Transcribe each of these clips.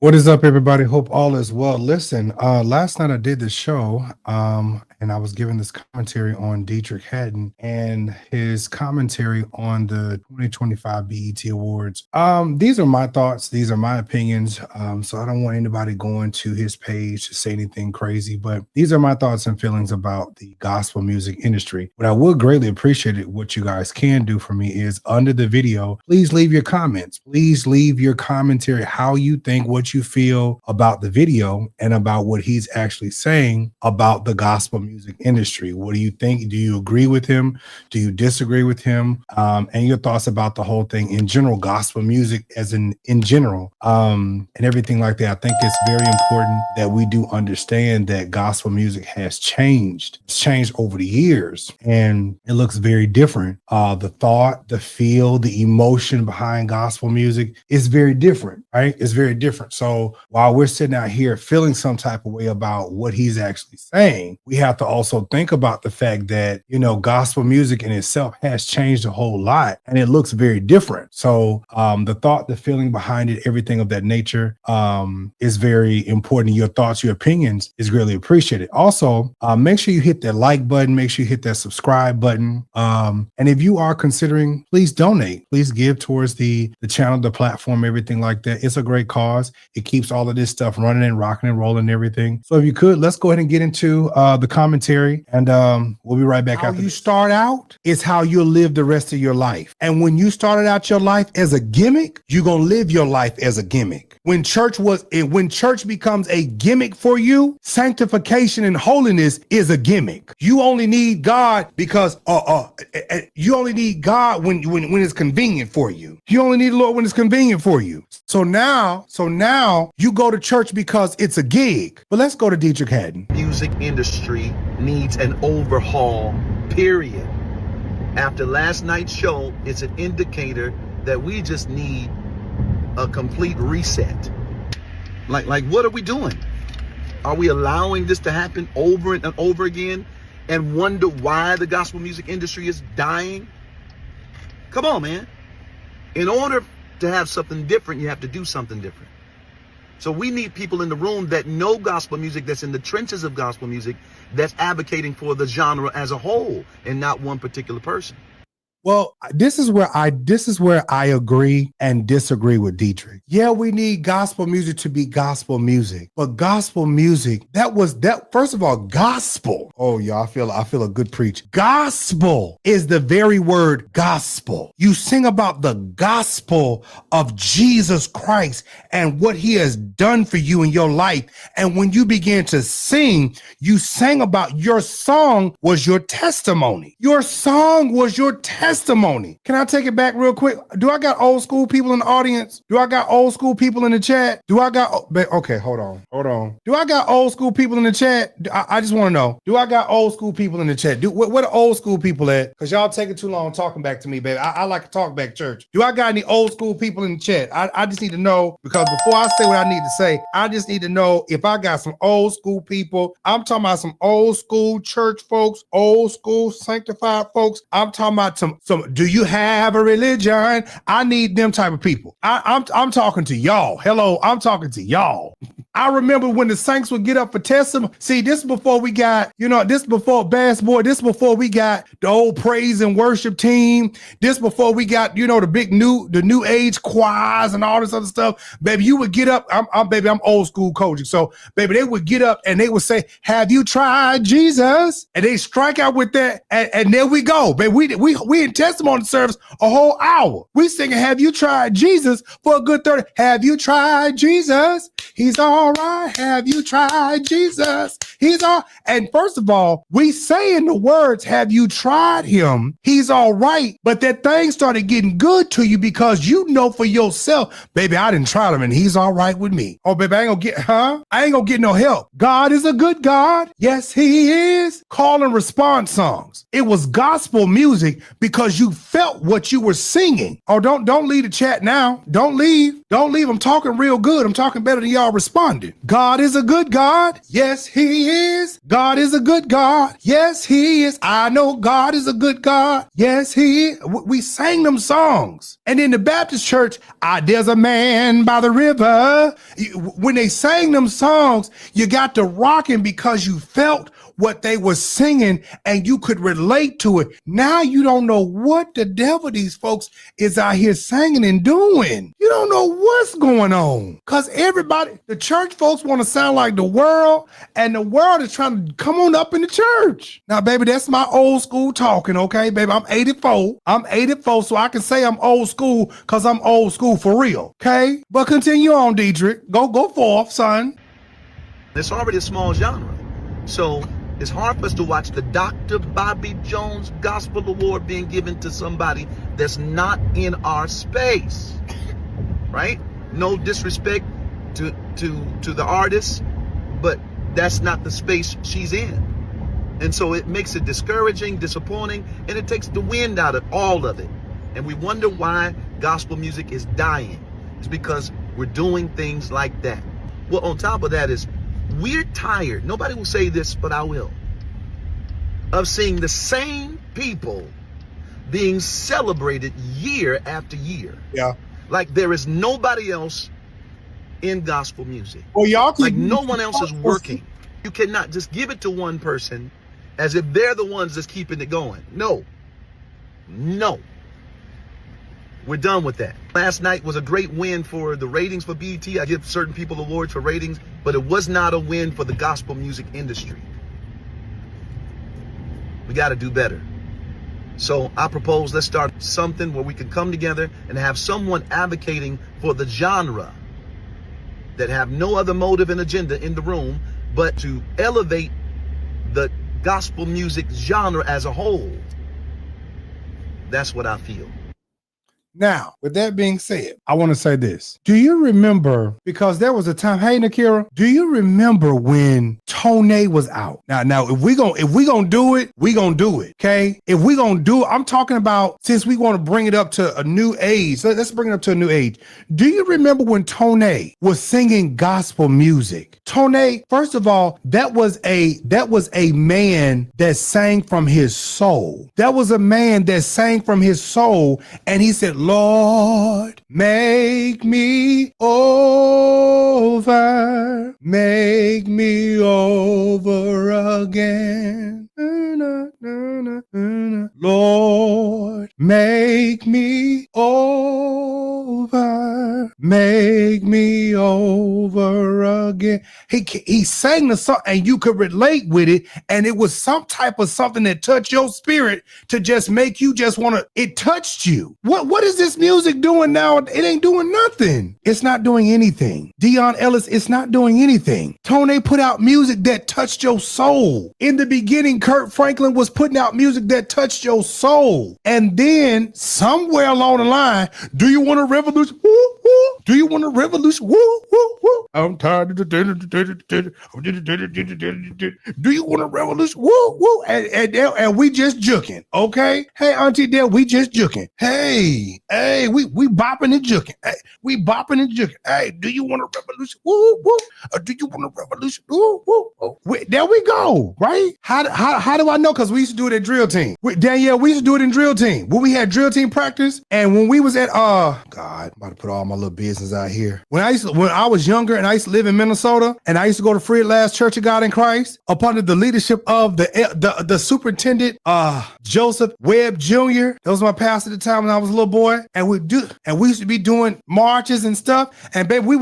What is up, everybody? Hope all is well. Listen, last night I did the show, and I was giving this commentary on Deitrick Haddon and his commentary on the 2025 BET Awards. These are my thoughts. These are my opinions. So I don't want anybody going to his page to say anything crazy, but these are my thoughts and feelings about the gospel music industry. What I would greatly appreciate it, what you guys can do for me is under the video, please leave your comments. Please leave your commentary, how you think, what you feel about the video and about what he's actually saying about the gospel music industry. What do you think? Do you agree with him? Do you disagree with him? And your thoughts about the whole thing in general, gospel music as in general, and everything like that. I think it's very important that we do understand that gospel music has changed. It's changed over the years and it looks very different. The thought, the feel, the emotion behind gospel music is very different, right? It's very different. So while we're sitting out here feeling some type of way about what he's actually saying, we have to also think about the fact that, you know, gospel music in itself has changed a whole lot and it looks very different. So the thought, the feeling behind it, everything of that nature is very important. Your thoughts, your opinions is greatly appreciated. Also, make sure you hit that like button, make sure you hit that subscribe button. And if you are considering, please donate, please give towards the channel, the platform, everything like that. It's a great cause. It keeps all of this stuff running and rocking and rolling and everything. So if you could, let's go ahead and get into the commentary and we'll be right back. How you start out is how you'll live the rest of your life. And when you started out your life as a gimmick, you're going to live your life as a gimmick. When church becomes a gimmick for you, sanctification and holiness is a gimmick. You only need God because you only need God when it's convenient for you. You only need the Lord when it's convenient for you. So now you go to church because it's a gig. But let's go to Deitrick Haddon. Music industry needs an overhaul, period. After last night's show, it's an indicator that we just need a complete reset. Like what are we doing? Are we allowing this to happen over and over again and wonder why the gospel music industry is dying? Come on, man. In order to have something different, you have to do something different. So we need people in the room that know gospel music, that's in the trenches of gospel music, that's advocating for the genre as a whole and not one particular person. Well, this is where I agree and disagree with Deitrick. Yeah, we need gospel music to be gospel music, but gospel music, first of all, gospel. Oh, yeah, I feel a good preach. Gospel is the very word gospel. You sing about the gospel of Jesus Christ and what he has done for you in your life. And when you began to sing, you sang about your song was your testimony. Your song was your testimony. Can I take it back real quick? Do I got old school people in the audience? Do I got old school people in the chat? Okay, hold on. Do I got old school people in the chat? I just want to know. Do I got old school people in the chat? Where the old school people at? Because y'all taking too long talking back to me, baby. I like to talk back, church. Do I got any old school people in the chat? I just need to know, because before I say what I need to say, I just need to know if I got some old school people. I'm talking about some old school church folks, old school sanctified folks. I'm talking about some do you have a religion? I need them type of people. I'm talking to y'all. Hello, I'm talking to y'all. I remember when the saints would get up for testimony. See, this is before we got, this before Bass Boy. This before we got the old praise and worship team. This before we got, the new age choirs and all this other stuff. Baby, you would get up. I'm old school coaching. So, baby, they would get up and they would say, "Have you tried Jesus?" And they strike out with that. And there we go. Baby, we in testimony service a whole hour. We singing, "Have you tried Jesus?" for a good 30. Have you tried Jesus? He's all right. Have you tried Jesus? He's all. And first of all, we say in the words, "Have you tried him? He's all right." But that thing started getting good to you because you know for yourself, baby, I didn't try him and he's all right with me. Oh, baby, I ain't gonna get no help. God is a good God. Yes, he is. Call and response songs. It was gospel music because you felt what you were singing. Oh, don't leave the chat now. Don't leave. I'm talking real good. I'm talking better than y'all responding. responding. God is a good God. Yes, he is. God is a good God. Yes, he is. I know God is a good God. Yes, he is. We sang them songs. And in the Baptist church, there's a man by the river. When they sang them songs, you got to rocking because you felt what they were singing and you could relate to it. Now you don't know what the devil these folks is out here singing and doing. You don't know what's going on because everybody, the church folks want to sound like the world, and the world is trying to come on up in the church. Now, baby, that's my old school talking, okay, baby? I'm 84. I'm 84, so I can say I'm old school because I'm old school for real, okay? But continue on, Deitrick. Go forth, son. It's already a small genre. So it's hard for us to watch the Dr. Bobby Jones Gospel Award being given to somebody that's not in our space, right? No disrespect to the artist, but that's not the space she's in. And so it makes it discouraging, disappointing, and it takes the wind out of all of it. And we wonder why gospel music is dying. It's because we're doing things like that. Well, on top of that is, we're tired, nobody will say this, but I will, of seeing the same people being celebrated year after year. Yeah. Like there is nobody else in gospel music. Well, y'all like no one else is working. You cannot just give it to one person as if they're the ones that's keeping it going. No. We're done with that. Last night was a great win for the ratings for BET. I give certain people awards for ratings, but it was not a win for the gospel music industry. We got to do better. So I propose let's start something where we can come together and have someone advocating for the genre that have no other motive and agenda in the room but to elevate the gospel music genre as a whole. That's what I feel. Now, with that being said, I want to say this. Do you remember, because there was a time, hey, Nakira, do you remember when Tone was out? Now, if we gonna do it, we gonna do it, okay? If we gonna do it, I'm talking about, since we want to bring it up to a new age, so let's bring it up to a new age. Do you remember when Tone was singing gospel music? Tone, first of all, that was a man that sang from his soul. That was a man that sang from his soul, and he said, Lord, make me over, make me over again. Lord, make me over, make me over again. He sang the song and you could relate with it, and it was some type of something that touched your spirit to just make you just want to, it touched you. What is this music doing now? It ain't doing nothing. It's not doing anything. Dion Ellis, it's not doing anything. Tone put out music that touched your soul. In the beginning, Kirk Franklin was putting out music that touched your soul. And then somewhere along the line, do you want a revolution? Woo, woo. Do you want a revolution? Woo, woo, woo. I'm tired of the do you want a revolution? Woo, woo. And we just juking, okay? Hey, Auntie Dale, we just juking. Hey, we bopping and juking. Hey, we bopping and juking. Hey, do you want a revolution? Woo, woo. Do you want a revolution? Woo, woo. Oh, there we go, right? How do I know? Because we used to do it at drill team. Danielle, we used to do it in drill team. When we had drill team practice, and when we was at God, I'm about to put all my little business out here. When I was younger and I used to live in Minnesota, and I used to go to Free at Last Church of God in Christ, upon the leadership of the superintendent Joseph Webb Jr. That was my pastor at the time when I was a little boy, and we used to be doing marches and stuff. And baby, they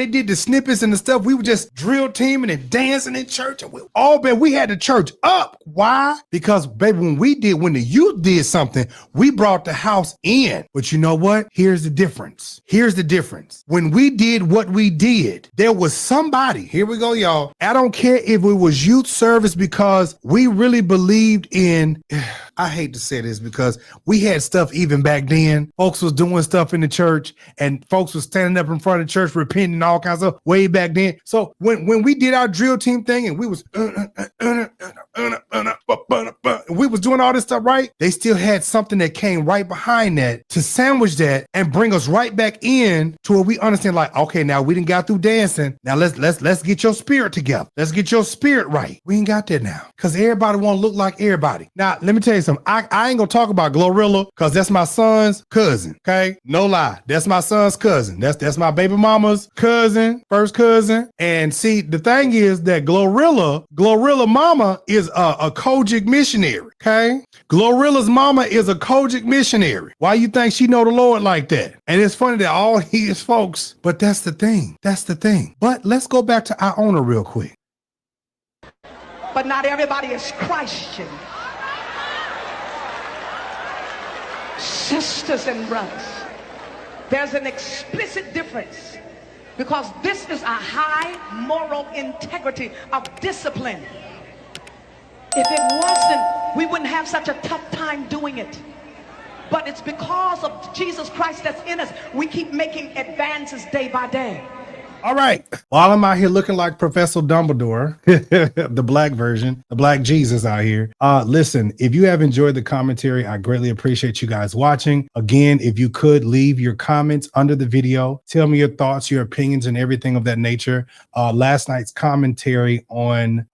did the snippets and the stuff. We were just drill teaming and dancing in church, and we had the church up. Why? Because baby, when the youth did something, we brought the house in. But you know what? Here's the difference. When we did what we did, there was somebody, here we go, y'all. I don't care if it was youth service, because we really believed in, I hate to say this because we had stuff even back then. Folks was doing stuff in the church, and folks was standing up in front of the church repenting all kinds of way back then. So when we did our drill team thing, and we was we was doing all this stuff, right? They still had something that came right behind that to sandwich that and bring us right back in to where we understand, like, okay, now we done got through dancing. Now let's get your spirit together. Let's get your spirit right. We ain't got that now because everybody want to look like everybody. Now, let me tell you something. I ain't gonna talk about GloRilla because that's my son's cousin. Okay, no lie, that's my son's cousin. That's my baby mama's cousin, first cousin. And see, the thing is that GloRilla mama is a Kojic missionary. Okay, GloRilla's mama is a Kojic missionary. Why you think she know the Lord like that? And it's funny that all his folks, but that's the thing. That's the thing. But let's go back to our owner real quick. But not everybody is Christian. Sisters and brothers, there's an explicit difference because this is a high moral integrity of discipline. If it wasn't, we wouldn't have such a tough time doing it. But it's because of Jesus Christ that's in us. We keep making advances day by day. All right. While I'm out here looking like Professor Dumbledore, the black version, the black Jesus out here. Listen, if you have enjoyed the commentary, I greatly appreciate you guys watching. Again, if you could leave your comments under the video, tell me your thoughts, your opinions, and everything of that nature. Last night's commentary on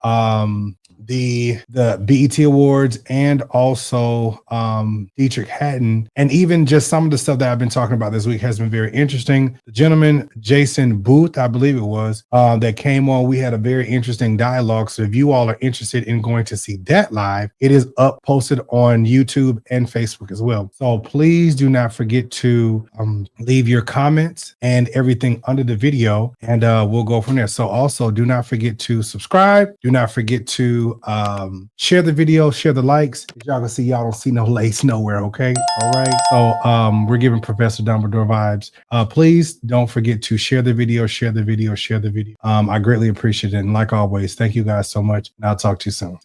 the BET Awards and also Deitrick Haddon, and even just some of the stuff that I've been talking about this week has been very interesting. The gentleman, Jason Booth, I believe it was, that came on, we had a very interesting dialogue. So if you all are interested in going to see that live, it is up, posted on YouTube and Facebook as well. So please do not forget to leave your comments and everything under the video, and we'll go from there. So also do not forget to subscribe. Do not forget to share the video, share the likes. As y'all can see, y'all don't see no lace nowhere. Okay. All right. So we're giving Professor Dumbledore vibes. Please don't forget to share the video, share the video, share the video. I greatly appreciate it. And like always, thank you guys so much. And I'll talk to you soon.